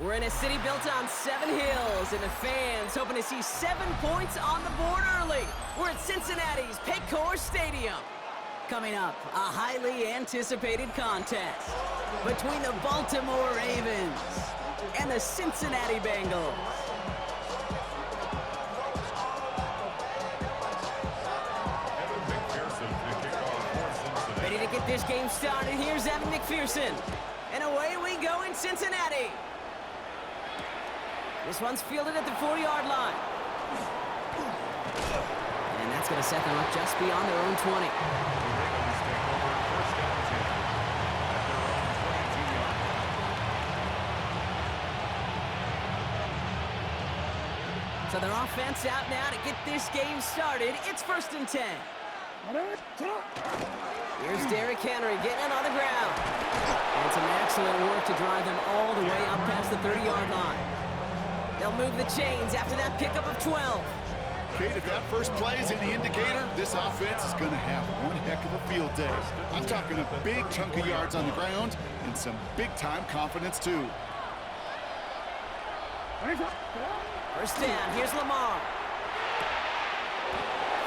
We're in a city built on 7 hills, and the fans hoping to see 7 points on the board early. We're at Cincinnati's Paycor Stadium. Coming up, a highly anticipated contest between the Baltimore Ravens and the Cincinnati Bengals. Ready to get this game started. Here's Evan McPherson. And away we go in Cincinnati. This one's fielded at the 4-yard line. And that's going to set them up just beyond their own 20. So their offense out now to get this game started. It's 1st and 10. Here's Derrick Henry getting it on the ground. And some excellent work to drive them all the way up past the 30-yard line. They'll move the chains after that pickup of 12. Kate, if that first play is any indicator, this offense is going to have one heck of a field day. I'm talking a big chunk of yards on the ground and some big-time confidence, too. First down, here's Lamar.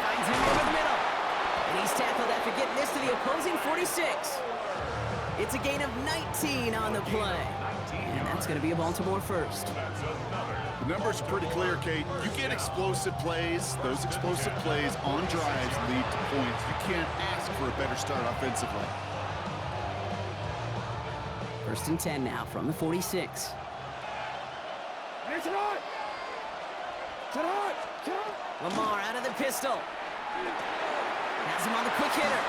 Finds him over the middle. And he's tackled after getting this to the opposing 46. It's a gain of 19 on the play. And that's going to be a Baltimore first. The numbers are pretty clear, Kate. You get explosive plays. Those explosive plays on drives lead to points. You can't ask for a better start offensively. 1st and 10 now from the 46. Lamar out of the pistol. Has him on the quick hitter.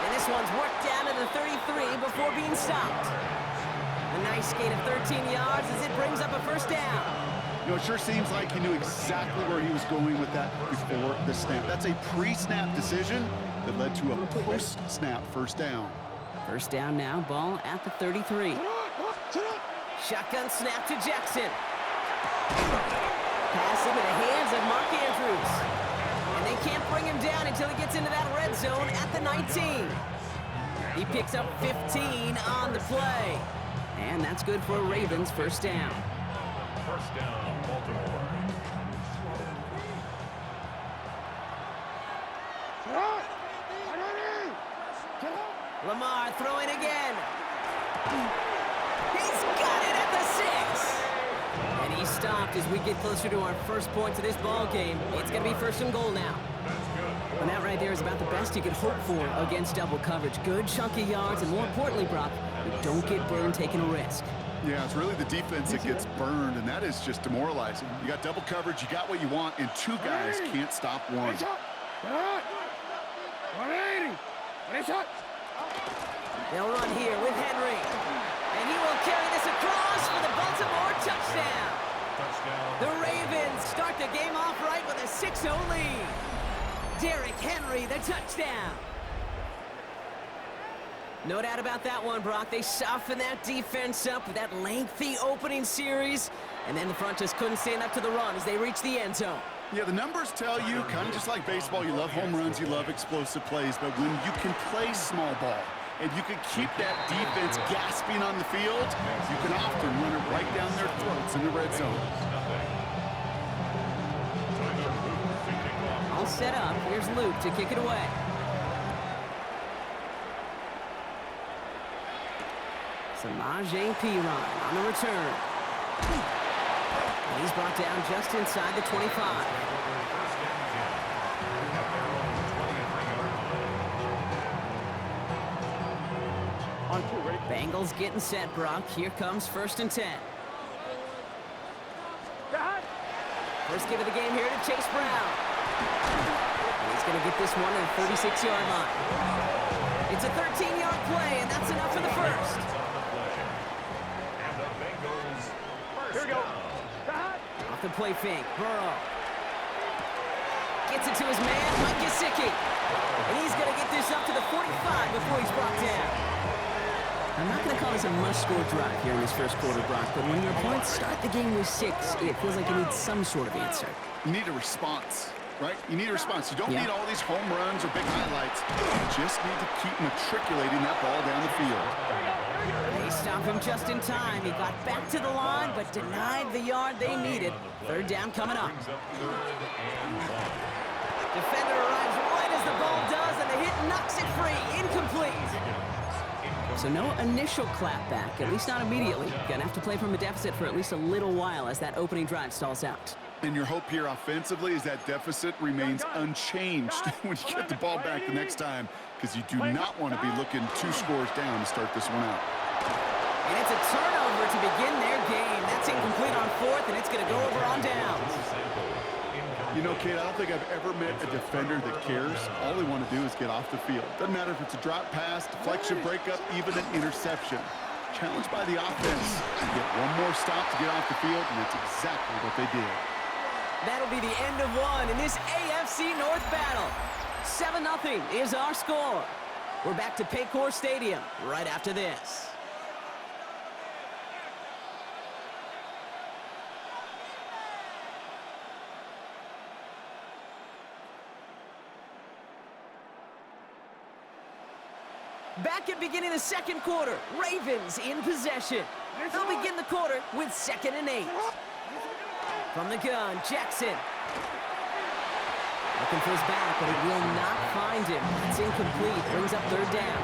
And this one's worked down to the 33 before being stopped. A nice gain of 13 yards as it brings up a first down. You know, it sure seems like he knew exactly where he was going with that before the snap. That's a pre-snap decision that led to a post-snap first down. First down now, ball at the 33. Shotgun snap to Jackson. Pass into the hands of Mark Andrews. And they can't bring him down until he gets into that red zone at the 19. He picks up 15 on the play. And that's good for a Ravens first down. First down, Baltimore. Lamar throwing again. He's got it at the 6. And he's stopped as we get closer to our first point to this ball game. It's going to be 1st and goal now. And that right there is about the best you could hope for against double coverage. Good chunky yards, and more importantly, Brock, you don't get burned taking a risk. Yeah, it's really the defense that gets burned, and that is just demoralizing. You got double coverage, you got what you want, and 2 guys can't stop one. They'll run here with Henry. And he will carry this across for the Baltimore touchdown. The Ravens start the game off right with a 6-0 lead. Derrick Henry, the touchdown. No doubt about that one, Brock. They softened that defense up with that lengthy opening series. And then the front just couldn't stand up to the run as they reached the end zone. Yeah, the numbers tell you, kind of just like baseball, you love home runs, you love explosive plays. But when you can play small ball and you can keep that defense gasping on the field, you can often run it right down their throats in the red zone. All set up. Here's Luke to kick it away. Samaje Perine on the return. And he's brought down just inside the 25. Bengals getting set, Brock. Here comes 1st and 10. First give of the game here to Chase Brown. And he's going to get this one at the 36-yard line. It's a 13-yard play, and that's enough for the first. Here we go. Off the play fake, Burrow. Gets it to his man, Mike Gesicki. And he's going to get this up to the 45 before he's brought down. I'm not going to call this a must-score drive here in this first quarter, Brock, but when your opponents start the game with 6, it feels like you need some sort of answer. You need a response, right? You need a response. You don't need all these home runs or big highlights. You just need to keep matriculating that ball down the field. They stop him just in time. He got back to the line, but denied the yard they needed. Third down coming up. Defender arrives right as the ball does, and the hit knocks it free. Incomplete. So no initial clap back, at least not immediately. Gonna have to play from a deficit for at least a little while as that opening drive stalls out. And your hope here offensively is that deficit remains unchanged when you get the ball back the next time, because you do not want to be looking 2 scores down to start this one out. And it's a turnover to begin their game. That's incomplete on 4th, and it's going to go over on downs. You know, Kate, I don't think I've ever met a defender that cares. All they want to do is get off the field. Doesn't matter if it's a drop pass, deflection, breakup, even an interception. Challenged by the offense to get one more stop to get off the field, and that's exactly what they did. That'll be the end of one in this AFC North battle. 7-0 is our score. We're back to Paycor Stadium right after this. Back at beginning of the second quarter, Ravens in possession. They'll begin the quarter with 2nd and 8. From the gun, Jackson. Looking for his back, but it will not find him. That's incomplete. Brings up 3rd down.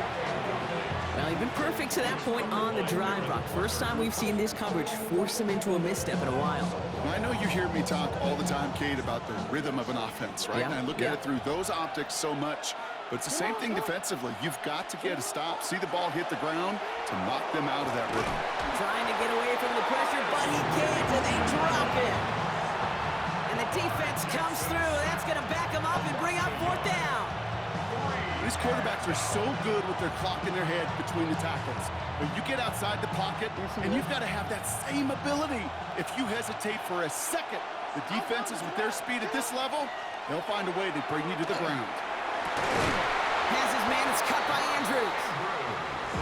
Well, he's been perfect to that point on the drive, Brock. First time we've seen this coverage force him into a misstep in a while. Well, I know you hear me talk all the time, Kate, about the rhythm of an offense, right? Yeah, And I look at it through those optics so much. But it's the same thing defensively. You've got to get a stop, see the ball hit the ground to knock them out of that rhythm. Trying to get away from the pressure, but he can't, and they drop it. And the defense comes through. That's going to back him up and bring up 4th down. These quarterbacks are so good with their clock in their head between the tackles. When you get outside the pocket, and you've got to have that same ability. If you hesitate for a second, the defenses with their speed at this level, they'll find a way to bring you to the ground. Passes man, it's cut by Andrews.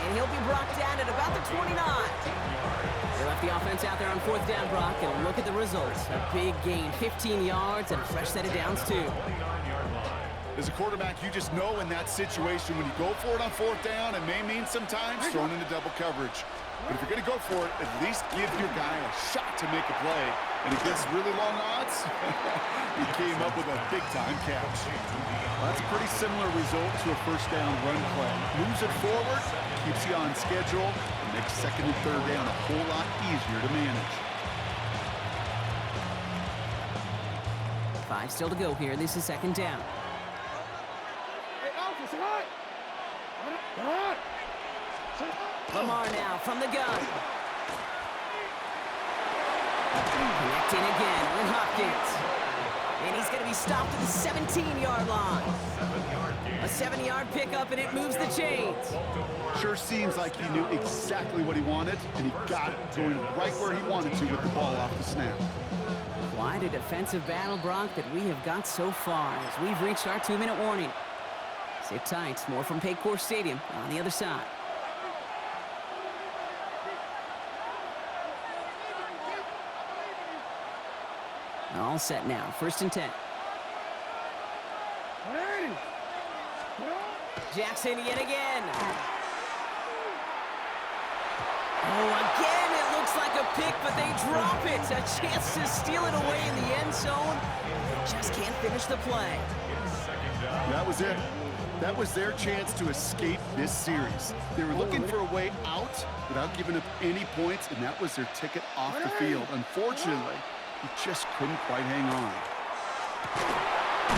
And he'll be brought down at about the 29. They left the offense out there on 4th down, Brock, and look at the results. A big gain, 15 yards, and a fresh set of downs, too. As a quarterback, you just know in that situation when you go for it on 4th down, it may mean sometimes thrown into double coverage. But if you're going to go for it, at least give your guy a shot to make a play. And against really long odds, he came up with a big-time catch. Well, that's a pretty similar result to a 1st down run play. Moves it forward, keeps you on schedule, and makes 2nd and 3rd down a whole lot easier to manage. 5 still to go here. This is 2nd down. Lamar now from the gun. Connecting again with Hopkins. And he's going to be stopped at the 17-yard line. A 7-yard pickup, and it moves the chains. Sure seems like he knew exactly what he wanted, and he got it going right where he wanted to with the ball off the snap. Quite a defensive battle, Brock, that we have got so far as we've reached our 2-minute warning. Sit tight. More from Paycor Stadium on the other side. All set now. 1st and 10. Jackson yet again. Oh, again, it looks like a pick, but they drop it. A chance to steal it away in the end zone. They just can't finish the play. That was it. That was their chance to escape this series. They were looking for a way out without giving up any points, and that was their ticket off the field. Unfortunately, he just couldn't quite hang on.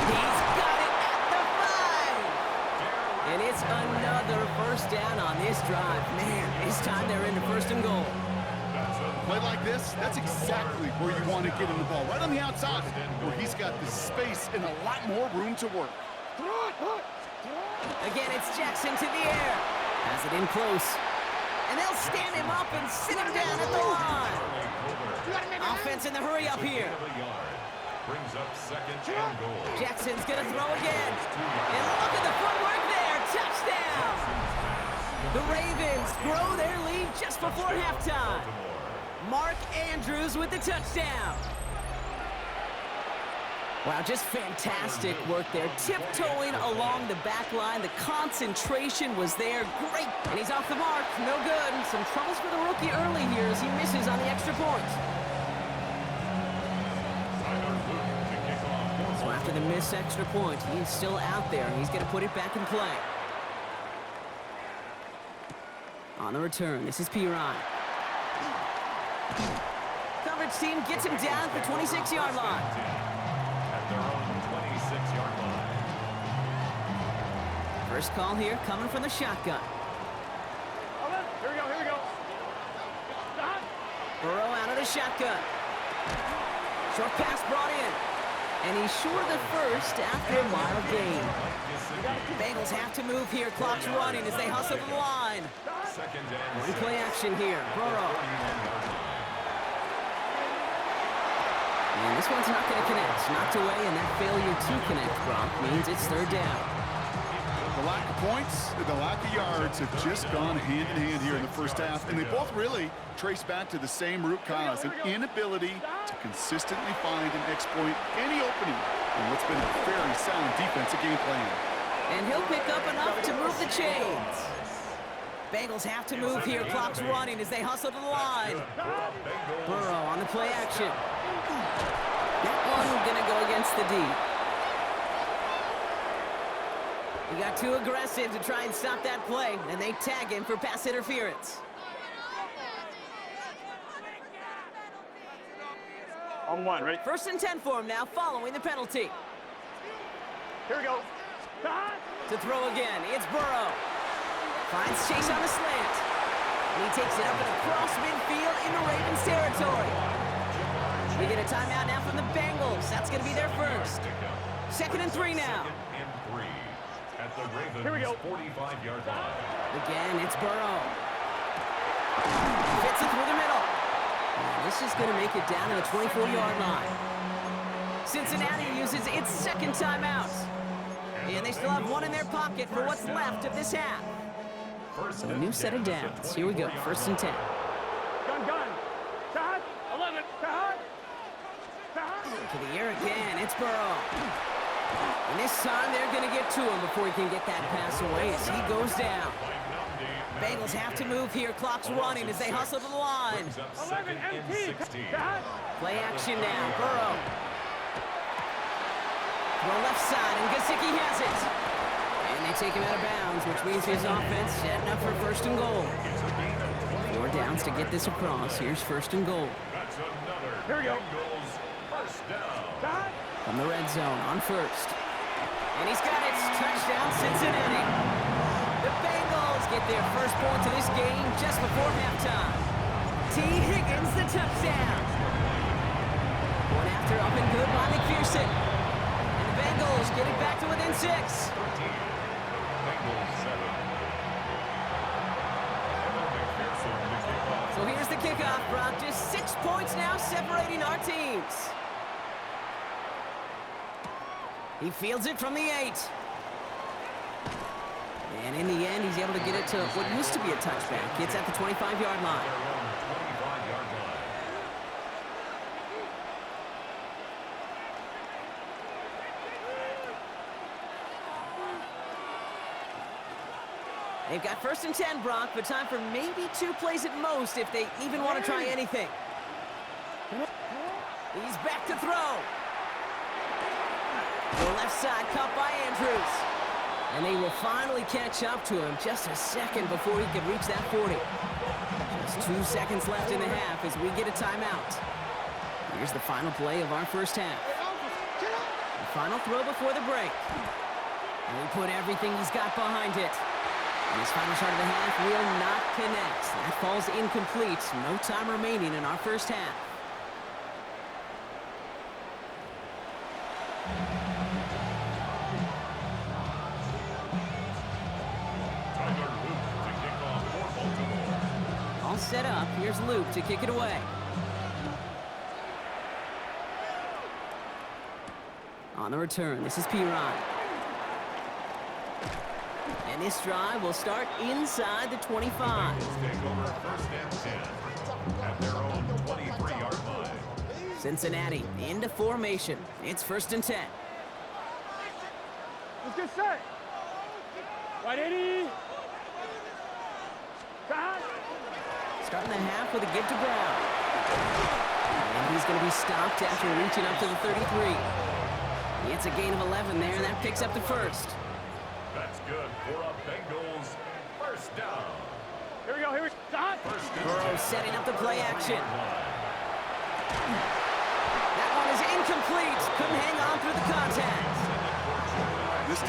He's got it at the 5. And it's another 1st down on this drive. Man, this time they're into 1st and goal. Play like this, that's exactly where you want to get him the ball. Right on the outside, where he's got the space and a lot more room to work. Again, it's Jackson to the air. Has it in close. And they'll stand him up and sit him down at the line. Offense in the hurry up here. Brings up 2nd and goal. Jackson's going to throw again. And look at the footwork there. Touchdown. The Ravens grow their lead just before halftime. Mark Andrews with the touchdown. Wow, just fantastic work there. Tiptoeing along the back line. The concentration was there. Great. And he's off the mark. No good. Some troubles for the rookie early here as he misses on the extra point. So after the missed extra point, he's still out there. He's going to put it back in play. On the return, this is Piran. Coverage team gets him down at the 26-yard line. At their own 26-yard line. First call here coming from the shotgun. Here we go. Burrow out of the shotgun. Short pass brought in. And he's short of the first after a mile gain. Bengals have to move here. Clock's running as they hustle the line. One play action here. Burrow. And this one's not going to connect. Knocked away, and that failure to connect, Brock, means it's third down. The lack of points and the lack of yards have just gone hand in hand here in the first half, and they both really trace back to the same root cause, an inability to consistently find and exploit any opening in what's been a very sound defensive game plan. And he'll pick up enough to move the chains. Bengals have to move here. Clock's running as they hustle to the line. Burrow on the play action. That one going to go against the D. He got too aggressive to try and stop that play, and they tag him for pass interference. On one, ready? First and 10 for him now, following the penalty. Here we go. To throw again, it's Burrow. Finds Chase on the slant. And he takes it up and across midfield into Ravens territory. We get a timeout now from the Bengals. That's going to be their first. 2nd and 3 now. At the Ravens' Here we go. 45-yard line. Again, it's Burrow. Fits it through the middle. And this is going to make it down to the 24-yard line. Cincinnati uses its second timeout. And they still have one in their pocket for what's left of this half. So a new set of downs. Here we go, 1st and 10. Gun. Shot. 11. Shot. To the air again, it's Burrow. And this time they're going to get to him before he can get that pass away as he goes down. Bengals have to move here. Clock's running as they hustle to the line. 11 empty. Play action now. Burrow. Throw left side, and Gesicki has it. And they take him out of bounds, which means his offense setting up for 1st and goal. 4 downs to get this across. Here's 1st and goal. Here we go. First down. From the red zone on 1st. And he's got it. Touchdown, Cincinnati. The Bengals get their first point to this game just before halftime. T. Higgins, the touchdown. One after up and good by McPherson. And the Bengals get it back to within 6. Bengals 7. So here's the kickoff, Brock. Just 6 points now separating our teams. He fields it from the 8. And in the end, he's able to get it to what used to be a touchback. It's at the 25-yard line. They've got 1st and 10, Brock, but time for maybe 2 plays at most if they even want to try anything. He's back to throw. The left side caught by Andrews. And they will finally catch up to him just a second before he could reach that 40. Just 2 seconds left in the half as we get a timeout. Here's the final play of our first half. The final throw before the break. And we put everything he's got behind it. And his final shot of the half will not connect. That falls incomplete. No time remaining in our first half. All set up. Here's Luke to kick it away. On the return, this is Piran. And this drive will start inside the 25. Take over 1st and 10 at their own 23-yard line. Cincinnati into formation. It's 1st and 10. Let's get set. Right, 80. Shot. Starting the half with a give to Brown. And he's going to be stopped after reaching up to the 33. It's a gain of 11 there, and that picks up the first. That's good for a Bengals first down. Here we go. Here we go. Shot. Burrow setting up the play action. That one is incomplete. Couldn't hang on through the contact. This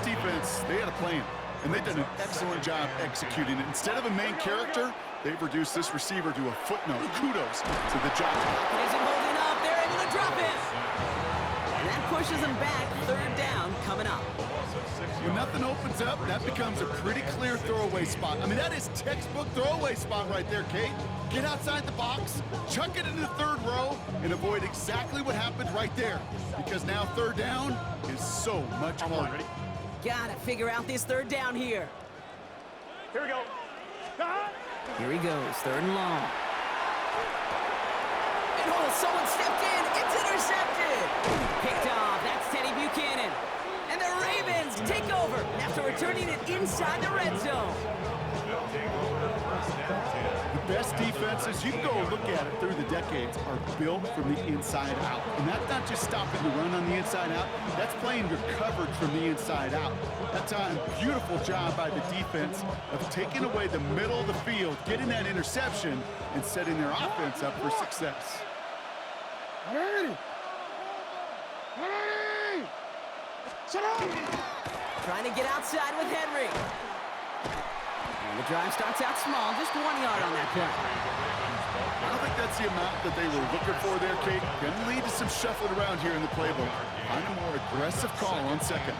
defense, they had a plan, and they did an excellent job executing it. Instead of a main character, they've reduced this receiver to a footnote. Kudos to the job. It isn't holding up. They're able to drop it. And that pushes them back. 3rd down coming up. When nothing opens up, that becomes a pretty clear throwaway spot. I mean, that is textbook throwaway spot right there, Kate. Get outside the box, chuck it into the 3rd row, and avoid exactly what happened right there. Because now 3rd down is so much harder. Gotta figure out this 3rd down here. Here we go. Shot. Here he goes, 3rd and long. And someone stepped in. It's intercepted. Picked off. That's Teddy Buchanan. And the Ravens take over after returning it inside the red zone. The best defenses, you can go look at it through the decades, are built from the inside out. And that's not just stopping the run on the inside out. That's playing your coverage from the inside out. That time, beautiful job by the defense of taking away the middle of the field, getting that interception, and setting their offense up for success. Trying to get outside with Henry. And the drive starts out small, just 1 yard on that play. I don't think that's the amount that they were looking for there, Kate. Going to lead to some shuffling around here in the playbook. Find a more aggressive call on 2nd.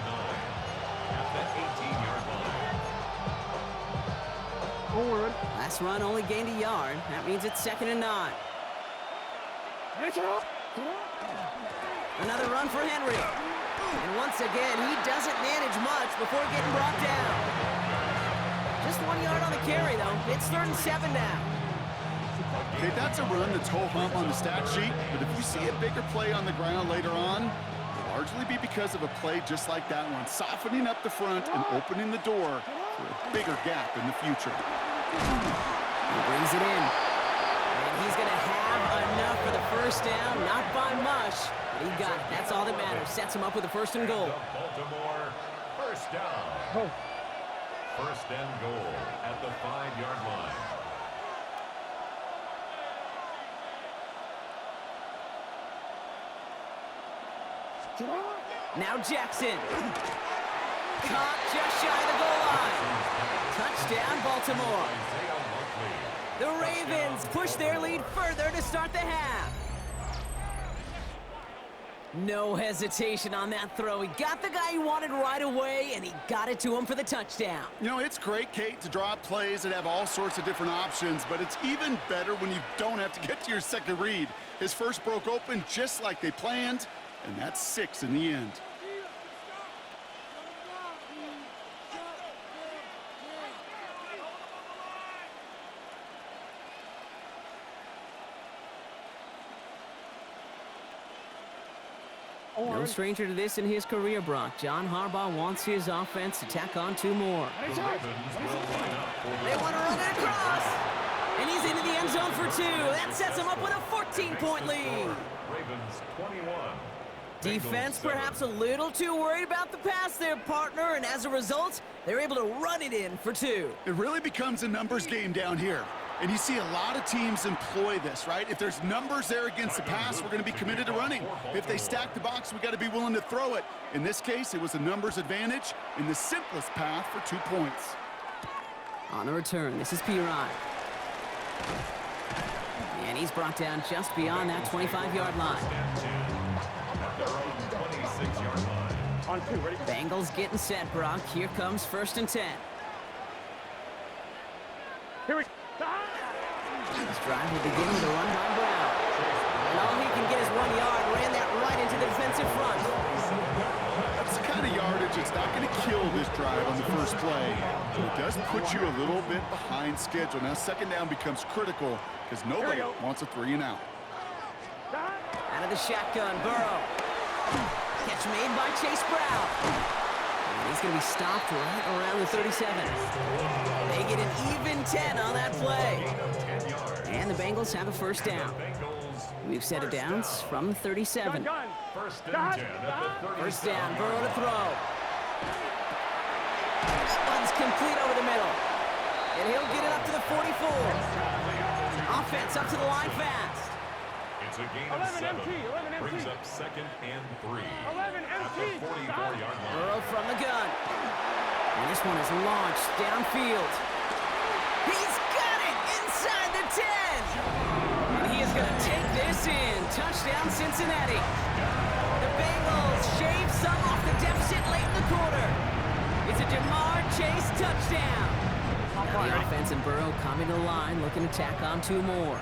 Forward. Last run only gained a yard. That means it's 2nd and 9. Another run for Henry. And once again, he doesn't manage much before getting brought down. Just 1 yard on the carry, though. It's 3rd and 7 now. Okay, that's a run that's ho-hum on the stat sheet, but if you see a bigger play on the ground later on, it'll largely be because of a play just like that one, softening up the front and opening the door for a bigger gap in the future. He brings it in. And he's going to have enough for the first down, not by much. But he got it. That's all that matters. Sets him up with a 1st and goal. Baltimore first down. 1st and goal at the 5-yard line. Now Jackson. Caught just shy of the goal line. Touchdown, Baltimore. The Ravens push their lead further to start the half. No hesitation on that throw. He got the guy he wanted right away, and he got it to him for the touchdown. You know, it's great, Kate, to draw up plays that have all sorts of different options, but it's even better when you don't have to get to your second read. His first broke open just like they planned, and that's 6 in the end. No stranger to this in his career, Brock. John Harbaugh wants his offense to tack on 2 more. The Ravens will line up for They want to run it across. And he's into the end zone for 2. That sets him up with a 14-point lead. Ravens 21. Defense perhaps a little too worried about the pass there, partner, and as a result, they're able to run it in for 2. It really becomes a numbers game down here. And you see a lot of teams employ this, right? If there's numbers there against the pass, we're going to be committed to running. If they stack the box, we got to be willing to throw it. In this case, it was a numbers advantage in the simplest path for 2 points. On the return, this is Pirine. And he's brought down just beyond that 25-yard line. At their own 26-yard line. On 2, ready? Bengals getting set, Brock. Here comes 1st and 10. Here we go. This drive will begin with a run by Brown. And all he can get is 1 yard. Ran that right into the defensive front. That's the kind of yardage that's not going to kill this drive on the first play. But it does put you a little bit behind schedule. Now, 2nd down becomes critical because nobody wants a 3 and out. Out of the shotgun, Burrow. Catch made by Chase Brown. And he's going to be stopped right around the 37. They get an even 10 on that play. And the Bengals have a first down. We've set it downs from the 37. First and 10 at the 37. First down, Burrow to throw. That one's complete over the middle. And he'll get it up to the 44. Offense up to the line fast. It's a gain of 7. Brings up second and 3. 11 At the 44-yard line. Burrow from the gun. And this one is launched downfield. He's got it inside the 10. And he is going to take this in. Touchdown, Cincinnati. The Bengals shave some off the deficit late in the quarter. It's a Jamar Chase touchdown. Now the offense and Burrow coming to the line, looking to tack on 2 more.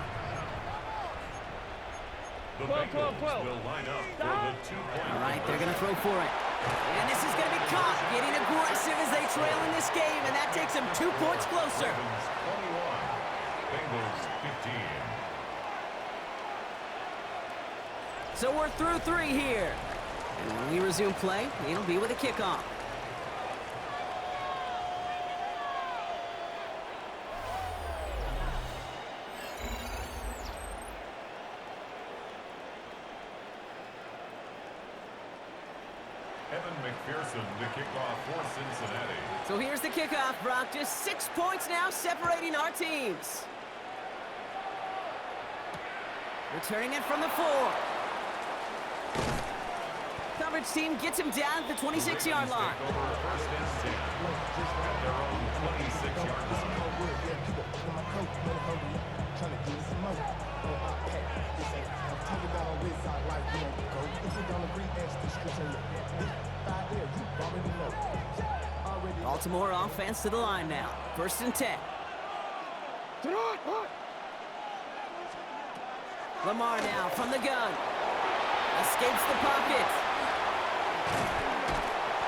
The Bengals will line up for the 2-point. All right, they're going to throw for it. And this is going to be caught, getting aggressive as they trail in this game, and that takes them 2 points closer. 21, Bengals 15. So we're through 3 here. And when we resume play, it'll be with a kickoff. Evan McPherson to kick off for Cincinnati. So here's the kickoff, Brock. Just 6 points now separating our teams. Returning it from the 4. Coverage team gets him down at the 26-yard line. Take over first and 10 at their own 26-yard line. Baltimore offense to the line now. First and 10. Lamar now from the gun. Escapes the pocket.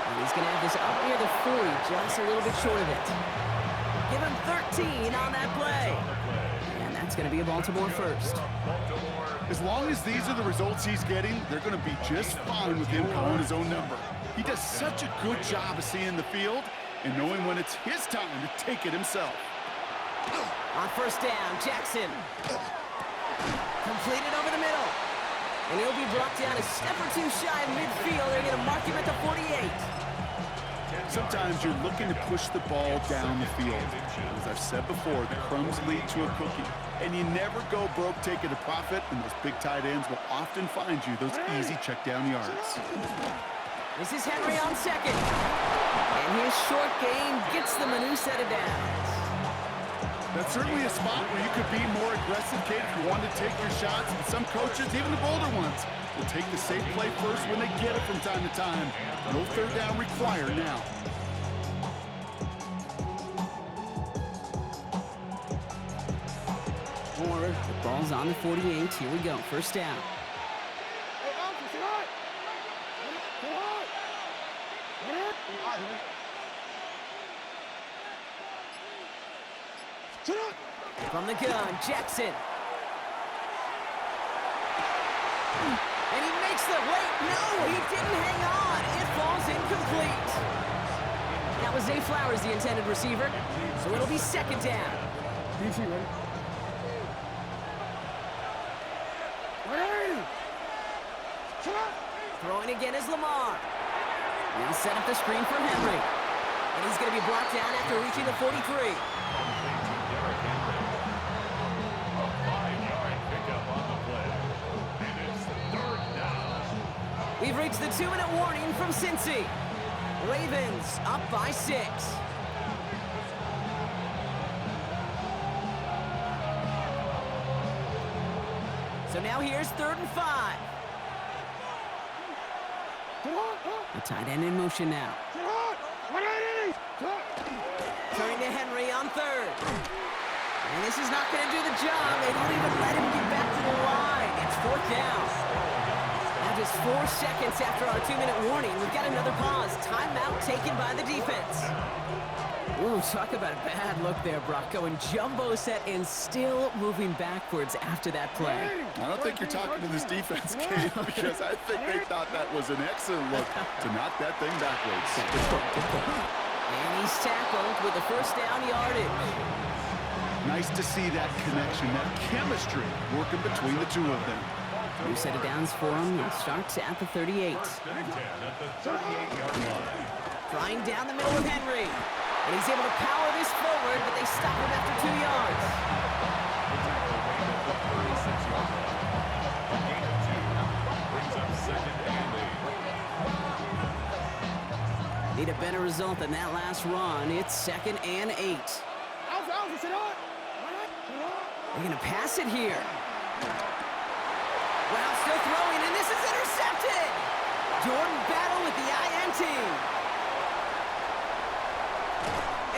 And he's going to have this up near the 40, just a little bit short of it. Give him 13 on that play. And that's going to be a Baltimore first. As long as these are the results he's getting, they're going to be just fine with him calling his own number. He does such a good job of seeing the field and knowing when it's his time to take it himself. On first down, Jackson. Completed over the middle. And he'll be brought down a step or 2 shy of midfield. They're going to mark him at the 48. Sometimes you're looking to push the ball down the field. As I've said before, the crumbs lead to a cookie. And you never go broke taking a profit, and those big tight ends will often find you those easy check down yards. This is Henry on second. And his short game gets them a new set of downs. That's certainly a spot where you could be more aggressive, kid, if you want to take your shots. And some coaches, even the bolder ones, will take the safe play first when they get it from time to time. No third down required now. The ball's on the 48. Here we go. First down. From the gun, Jackson. And he makes the wait. No, he didn't hang on. It falls incomplete. That was Zay Flowers, the intended receiver. So it'll be second down. DC, ready? Throwing again is Lamar. He'll set up the screen from Henry. And he's going to be brought down after reaching the 43. We've reached the 2-minute warning from Cincy. Ravens up by 6. So now here's 3rd and 5. The tight end in motion now. Turning to Henry on 3rd. And this is not going to do the job. They don't even let him get back to the line. It's 4th down. Now just 4 seconds after our 2-minute warning, we've got another pause. Timeout taken by the defense. Ooh, talk about a bad look there, Brock. Going jumbo set and still moving backwards after that play. I don't think you're talking to this defense, Gabe, because I think they thought that was an excellent look to knock that thing backwards. Good point. And he's tackled with the first down yardage. Nice to see that connection, that chemistry working between the two of them. New set of downs for him. It starts at the 38. First and 10 at the 38-yard line. Flying down the middle with Henry. And he's able to power this forward, but they stop him after 2 yards. The tackle made at the 36-yard line. A gain of 2 brings up second and 8. Need a better result than that last run. It's second and 8. They're going to pass it here. Wow, still throwing, and this is intercepted! Jordan Battle with the INT.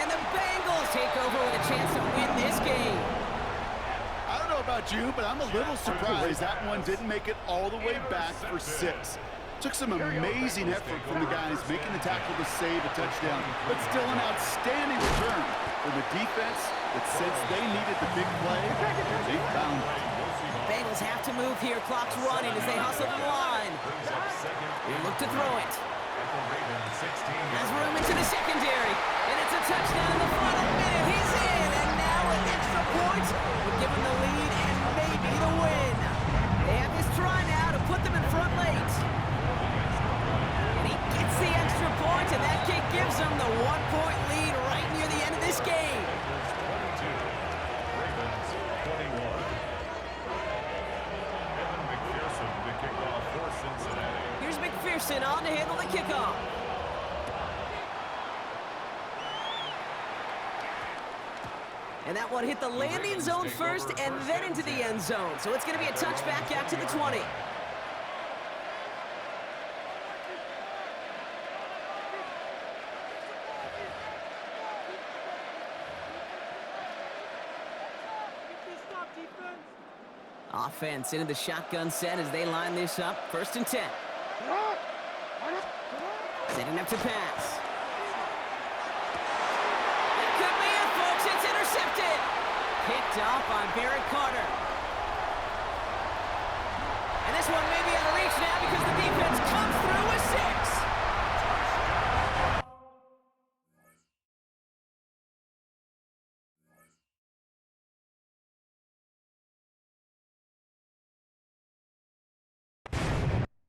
And the Bengals take over with a chance to win this game. I don't know about you, but I'm a little surprised that one didn't make it all the way back for 6. Took some amazing effort from the guys making the tackle to save a touchdown, but still an outstanding return for the defense that since they needed the big play, they found it. Bengals have to move here. Clock's running as they hustle to the line. They look to throw it. Has room into the secondary, and it's a touchdown in the final minute. He's in, and now an extra point will give him the lead and maybe the win. They have this try now to put them in front late. And he gets the extra point, and that kick gives them the 1-point lead right near the end of this game. Here's McPherson on to handle the kickoff. And that one hit the landing zone first and then into the end zone. So it's going to be a touchback out to the 20. Offense into the shotgun set as they line this up. First and 10. Setting up to pass. That could be it, folks. It's intercepted. Picked off by Barrett Carter. And this one may be out of reach now because the defense